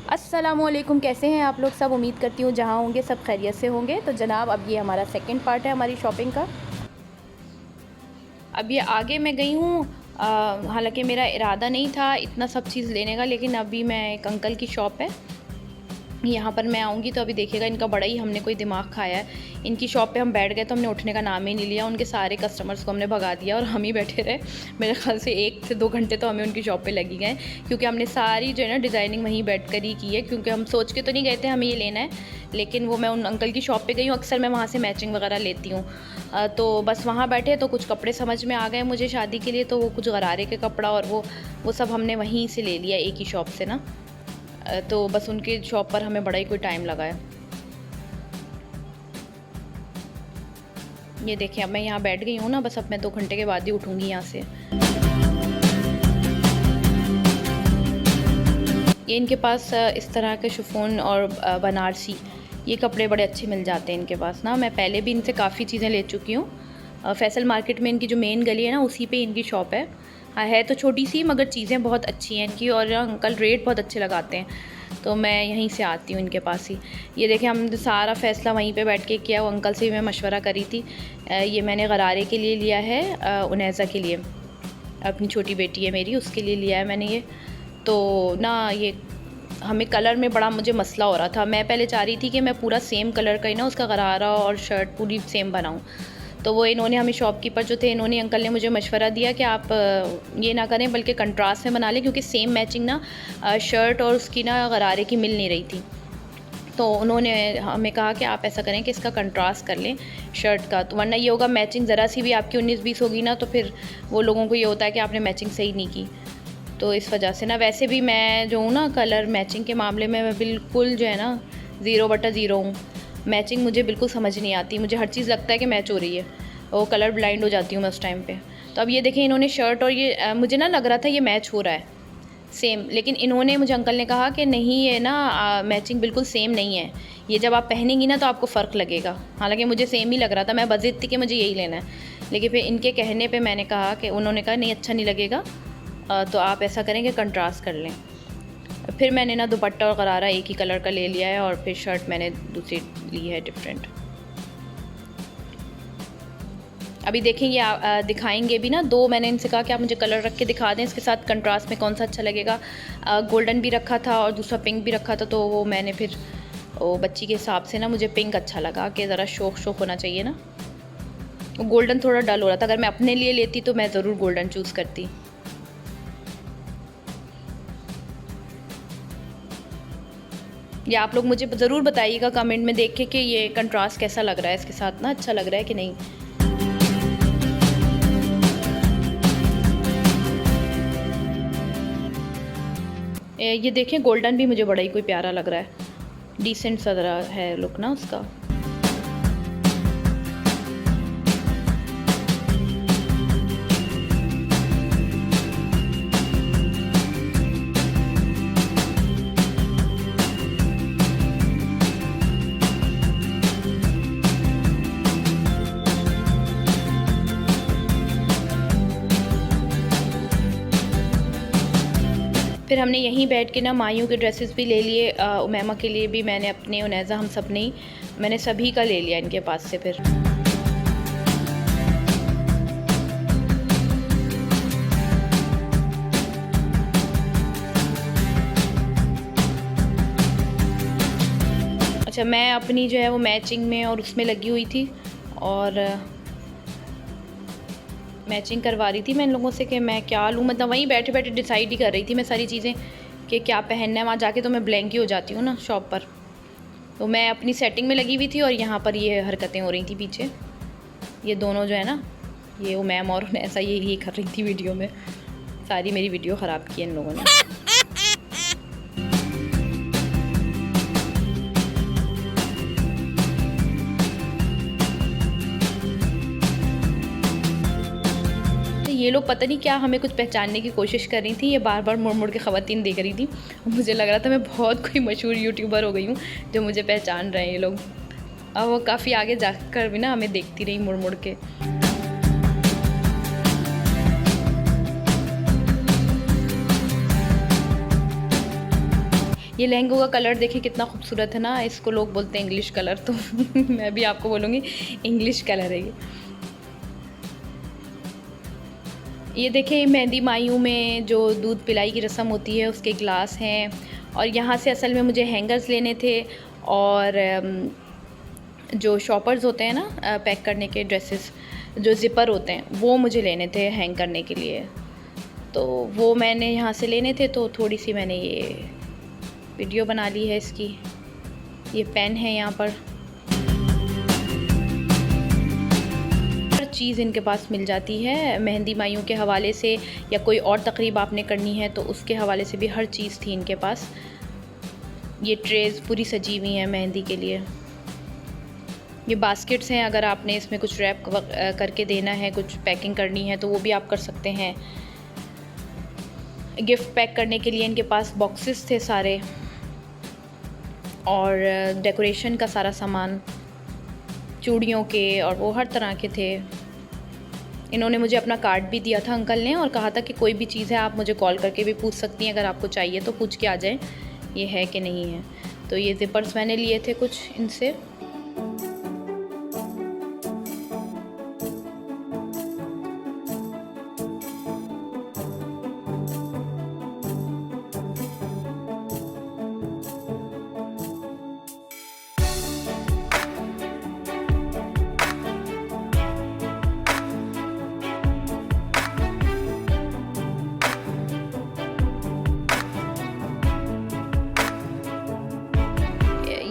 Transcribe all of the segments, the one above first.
अस्सलामुअलैकुम, कैसे हैं आप लोग सब। उम्मीद करती हूँ जहाँ होंगे सब खैरियत से होंगे। तो जनाब, अब ये हमारा सेकंड पार्ट है हमारी शॉपिंग का। अब ये आगे मैं गई हूँ, हालांकि मेरा इरादा नहीं था इतना सब चीज़ लेने का, लेकिन अभी मैं एक अंकल की शॉप है यहाँ पर मैं आऊँगी तो अभी देखिएगा इनका बड़ा ही हमने कोई दिमाग खाया है। इनकी शॉप पे हम बैठ गए तो हमने उठने का नाम ही नहीं लिया। उनके सारे कस्टमर्स को हमने भगा दिया और हम ही बैठे रहे। मेरे ख्याल से 1 से 2 घंटे तो हमें उनकी शॉप पे लगी गए, क्योंकि हमने सारी जो है ना डिज़ाइनिंग वहीं बैठ कर ही की है। क्योंकि हम सोच के तो नहीं गए थे हमें ये लेना है, लेकिन वो मैं उन अंकल की शॉप पर गई हूँ, अक्सर मैं वहाँ से मैचिंग वगैरह लेती हूँ। तो बस वहाँ बैठे तो कुछ कपड़े समझ में आ गए मुझे शादी के लिए, तो वो कुछ गरारे के कपड़ा और वो सब हमने वहीं से ले लिया, एक ही शॉप से ना। तो बस उनकी शॉप पर हमें बड़ा ही कोई टाइम लगा है। ये देखिए अब मैं यहाँ बैठ गई हूँ ना, बस अब मैं 2 घंटे के बाद ही उठूँगी यहाँ से। ये इनके पास इस तरह के शिफॉन और बनारसी ये कपड़े बड़े अच्छे मिल जाते हैं इनके पास ना। मैं पहले भी इनसे काफ़ी चीज़ें ले चुकी हूँ। फैसल मार्केट में इनकी जो मेन गली है ना, उसी पे इनकी शॉप है। है तो छोटी सी, मगर चीज़ें बहुत अच्छी हैं इनकी, और अंकल रेट बहुत अच्छे लगाते हैं, तो मैं यहीं से आती हूँ इनके पास ही। ये देखें हमने सारा फ़ैसला वहीं पे बैठ के किया। वो अंकल से भी मैं मशवरा करी थी। ये मैंने गरारे के लिए लिया है, उनैज़ा के लिए, अपनी छोटी बेटी है मेरी, उसके लिए लिया है मैंने ये। तो ना ये हमें कलर में बड़ा मुझे मसला हो रहा था। मैं पहले चाह रही थी कि मैं पूरा सेम कलर का ही ना उसका गरारा और शर्ट पूरी सेम बनाऊँ। तो वो इन्होंने हमें शॉपकीपर जो थे इन्होंने अंकल ने मुझे मशवरा दिया कि आप ये ना करें बल्कि कंट्रास्ट में बना लें, क्योंकि सेम मैचिंग ना शर्ट और उसकी ना गरारे की मिल नहीं रही थी। तो उन्होंने हमें कहा कि आप ऐसा करें कि इसका कंट्रास्ट कर लें शर्ट का, तो वरना ये होगा मैचिंग ज़रा सी भी आपकी 19-20 होगी ना, तो फिर वो लोगों को ये होता है कि आपने मैचिंग सही नहीं की। तो इस वजह से ना, वैसे भी मैं जो हूँ ना कलर मैचिंग के मामले में मैं बिल्कुल जो है ना 0/0 हूँ। मैचिंग मुझे बिल्कुल समझ नहीं आती, मुझे हर चीज़ लगता है कि मैच हो रही है, वो कलर ब्लाइंड हो जाती हूँ मैं उस टाइम पे। तो अब ये देखें इन्होंने शर्ट और ये मुझे ना लग रहा था ये मैच हो रहा है सेम, लेकिन इन्होंने मुझे अंकल ने कहा कि नहीं ये ना मैचिंग बिल्कुल सेम नहीं है, ये जब आप पहनेंगी ना तो आपको फ़र्क लगेगा। हालांकि मुझे सेम ही लग रहा था, मैं बज़िद थी कि मुझे यही लेना है, लेकिन फिर इनके कहने पे मैंने कहा कि उन्होंने कहा नहीं अच्छा नहीं लगेगा, तो आप ऐसा करें कि कंट्रास्ट कर लें। फिर मैंने ना दुपट्टा और गरारा एक ही कलर का ले लिया है, और फिर शर्ट मैंने दूसरी ली है डिफरेंट। अभी देखें ये दिखाएंगे भी ना, 2 मैंने इनसे कहा कि आप मुझे कलर रख के दिखा दें इसके साथ कंट्रास्ट में कौन सा अच्छा लगेगा। गोल्डन भी रखा था और दूसरा पिंक भी रखा था, तो वो मैंने फिर वो बच्ची के हिसाब से ना मुझे पिंक अच्छा लगा कि ज़रा शौक होना चाहिए ना। गोल्डन थोड़ा डल हो रहा था, अगर मैं अपने लिए लेती तो मैं ज़रूर गोल्डन चूज़ करती। या आप लोग मुझे ज़रूर बताइएगा कमेंट में देख के कि ये कंट्रास्ट कैसा लग रहा है इसके साथ ना, अच्छा लग रहा है कि नहीं। ये देखें गोल्डन भी मुझे बड़ा ही कोई प्यारा लग रहा है, डिसेंट सा ज़रा है लुक ना उसका। फिर हमने यहीं बैठ के ना माइयों के ड्रेसेस भी ले लिए, उमैमा के लिए भी मैंने अपने, उनैज़ा हम सब ने ही, मैंने सभी का ले लिया इनके पास से। फिर अच्छा मैं अपनी जो है वो मैचिंग में और उसमें लगी हुई थी, और मैचिंग करवा रही थी मैं इन लोगों से कि मैं क्या लूँ। मतलब वहीं बैठे बैठे डिसाइड ही कर रही थी मैं सारी चीज़ें कि क्या पहनना है। वहाँ जाके तो मैं ब्लैंक ही हो जाती हूँ ना शॉप पर। तो मैं अपनी सेटिंग में लगी हुई थी और यहाँ पर ये हरकतें हो रही थी पीछे। ये दोनों जो है ना, ये उमैम और ऐसा ये कर रही थी वीडियो में, सारी मेरी वीडियो ख़राब की इन लोगों ने। ये लोग पता नहीं क्या हमें कुछ पहचानने की कोशिश कर रही थी, ये बार बार मुड़ मुड़ के ख़वातीन देख रही थी, और मुझे लग रहा था मैं बहुत कोई मशहूर यूट्यूबर हो गई हूँ जो मुझे पहचान रहे हैं ये लोग। अब वो काफ़ी आगे जाकर भी ना हमें देखती रही मुड़ मुड़ के। ये लहंगों का कलर देखिए कितना खूबसूरत है ना, इसको लोग बोलते हैं इंग्लिश कलर, तो मैं भी आपको बोलूँगी इंग्लिश कलर है ये देखिए मेहंदी मायूं में जो दूध पिलाई की रस्म होती है उसके ग्लास हैं। और यहाँ से असल में मुझे हैंगर्स लेने थे, और जो शॉपर्स होते हैं ना पैक करने के ड्रेसेस, जो ज़िपर होते हैं वो मुझे लेने थे हैंग करने के लिए, तो वो मैंने यहाँ से लेने थे। तो थोड़ी सी मैंने ये वीडियो बना ली है इसकी। ये पेन है यहाँ पर, हर चीज़ इनके पास मिल जाती है मेहंदी मायूं के हवाले से, या कोई और तकरीब आपने करनी है तो उसके हवाले से भी हर चीज़ थी इनके पास। ये ट्रेज़ पूरी सजी हुई हैं मेहंदी के लिए। ये बास्केट्स हैं, अगर आपने इसमें कुछ रैप करके देना है, कुछ पैकिंग करनी है तो वो भी आप कर सकते हैं। गिफ्ट पैक करने के लिए इनके पास बॉक्सेस थे सारे, और डेकोरेशन का सारा सामान, चूड़ियों के और वो हर तरह के थे। इन्होंने मुझे अपना कार्ड भी दिया था अंकल ने, और कहा था कि कोई भी चीज़ है आप मुझे कॉल करके भी पूछ सकती हैं, अगर आपको चाहिए तो पूछ के आ जाएं ये है कि नहीं है। तो ये ज़िपर्स मैंने लिए थे कुछ इनसे।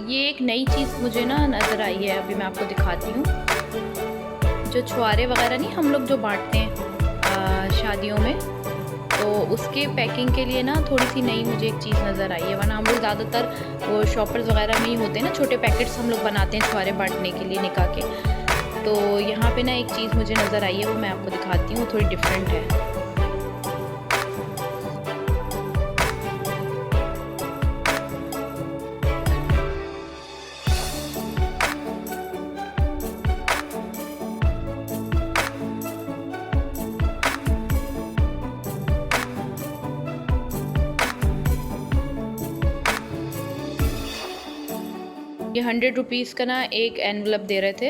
ये एक नई चीज़ मुझे ना नज़र आई है, अभी मैं आपको दिखाती हूँ। जो छुआरे वगैरह नहीं हम लोग जो बांटते हैं शादियों में, तो उसके पैकिंग के लिए ना थोड़ी सी नई मुझे एक चीज़ नज़र आई है। वरना हम लोग ज़्यादातर वो शॉपर्स वगैरह में ही होते हैं ना, छोटे पैकेट्स हम लोग बनाते हैं छुआरे बांटने के लिए निकाह के। तो यहाँ पे ना एक चीज़ मुझे नज़र आई है, वो मैं आपको दिखाती हूँ, थोड़ी डिफरेंट है। ये 100 रुपीज़ का ना एक एनवलप दे रहे थे।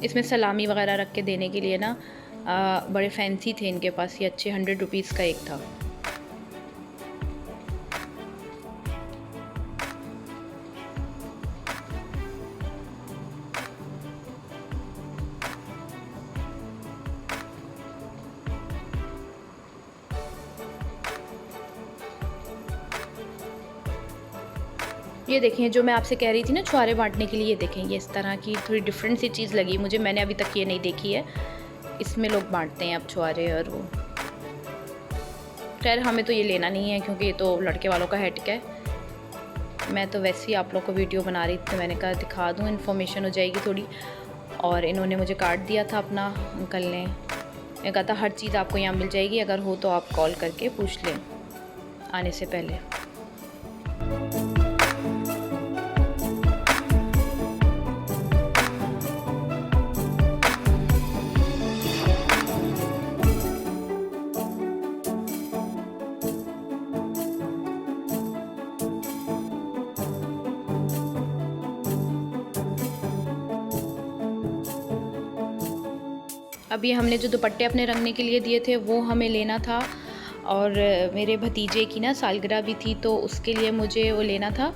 इसमें सलामी वगैरह रख के देने के लिए ना बड़े फैंसी थे इनके पास। ये अच्छे 100 रुपीज़ का एक था। ये देखें, जो मैं आपसे कह रही थी ना छुआरे बांटने के लिए, ये देखें, ये इस तरह की थोड़ी डिफरेंट सी चीज़ लगी मुझे, मैंने अभी तक ये नहीं देखी है। इसमें लोग बांटते हैं अब छुआरे, और वो खैर हमें तो ये लेना नहीं है क्योंकि ये तो लड़के वालों का हटका है। मैं तो वैसे ही आप लोग को वीडियो बना रही थी, मैंने कहा दिखा दूँ, इन्फॉर्मेशन हो जाएगी थोड़ी। और इन्होंने मुझे कार्ड दिया था अपना अंकल ने, मैं कहा था हर चीज़ आपको यहाँ मिल जाएगी, अगर हो तो आप कॉल करके पूछ लें आने से पहले। अभी हमने जो दुपट्टे अपने रंगने के लिए दिए थे वो हमें लेना था, और मेरे भतीजे की ना सालगिरह भी थी, तो उसके लिए मुझे वो लेना था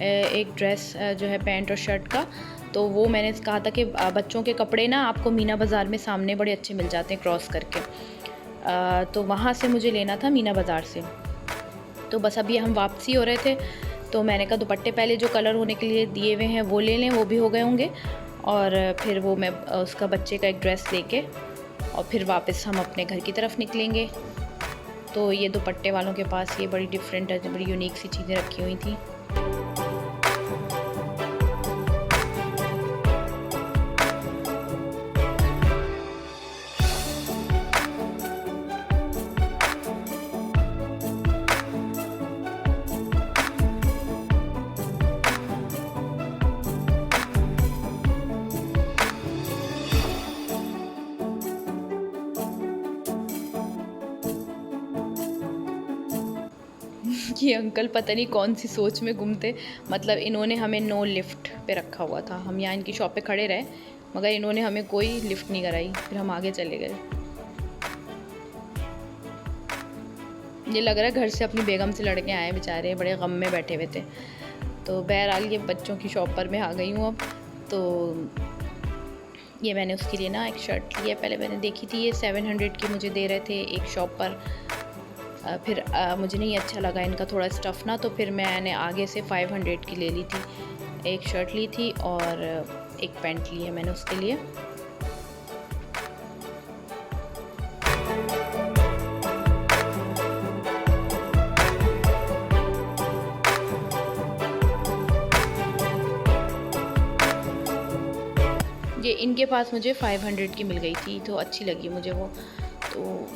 एक ड्रेस जो है पैंट और शर्ट का। तो वो मैंने कहा था कि बच्चों के कपड़े ना आपको मीना बाज़ार में सामने बड़े अच्छे मिल जाते हैं क्रॉस करके, तो वहाँ से मुझे लेना था मीना बाज़ार से। तो बस अभी हम वापसी हो रहे थे, तो मैंने कहा दुपट्टे पहले जो कलर होने के लिए दिए हुए हैं वो ले लें, वो भी हो गए होंगे, और फिर वो मैं उसका बच्चे का एक ड्रेस लेके और फिर वापस हम अपने घर की तरफ निकलेंगे। तो ये दुपट्टे वालों के पास ये बड़ी डिफरेंट है, बड़ी यूनिक सी चीज़ें रखी हुई थी। ये अंकल पता नहीं कौन सी सोच में गुम थे। मतलब इन्होंने हमें नो लिफ्ट पे रखा हुआ था। हम यहाँ इनकी शॉप पे खड़े रहे मगर इन्होंने हमें कोई लिफ्ट नहीं कराई। फिर हम आगे चले गए। ये लग रहा है घर से अपनी बेगम से लड़के आए बेचारे, बड़े गम में बैठे हुए थे। तो बहरहाल ये बच्चों की शॉप पर मैं आ गई हूँ अब। तो ये मैंने उसके लिए ना एक शर्ट ली है। पहले मैंने देखी थी, ये 700 की मुझे दे रहे थे एक शॉप पर। फिर मुझे नहीं अच्छा लगा इनका थोड़ा स्टफ़ ना, तो फिर मैंने आगे से 500 की ले ली थी। एक शर्ट ली थी और एक पैंट ली है मैंने उसके लिए। ये इनके पास मुझे 500 की मिल गई थी तो अच्छी लगी मुझे वो, तो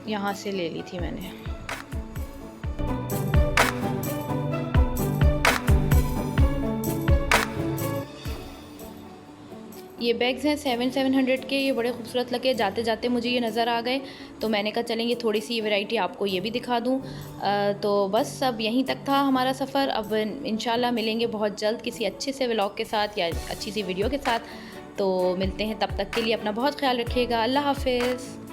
यहाँ से ले ली थी मैंने। ये बैग्स हैं 700 के, ये बड़े खूबसूरत लगे। जाते जाते मुझे ये नज़र आ गए तो मैंने कहा चलेंगे थोड़ी सी वैरायटी आपको ये भी दिखा दूँ। तो बस अब यहीं तक था हमारा सफ़र। अब इंशाल्लाह मिलेंगे बहुत जल्द किसी अच्छे से व्लॉग के साथ या अच्छी सी वीडियो के साथ। तो मिलते हैं, तब तक के लिए अपना बहुत ख्याल रखिएगा। अल्लाह हाफ़िज़।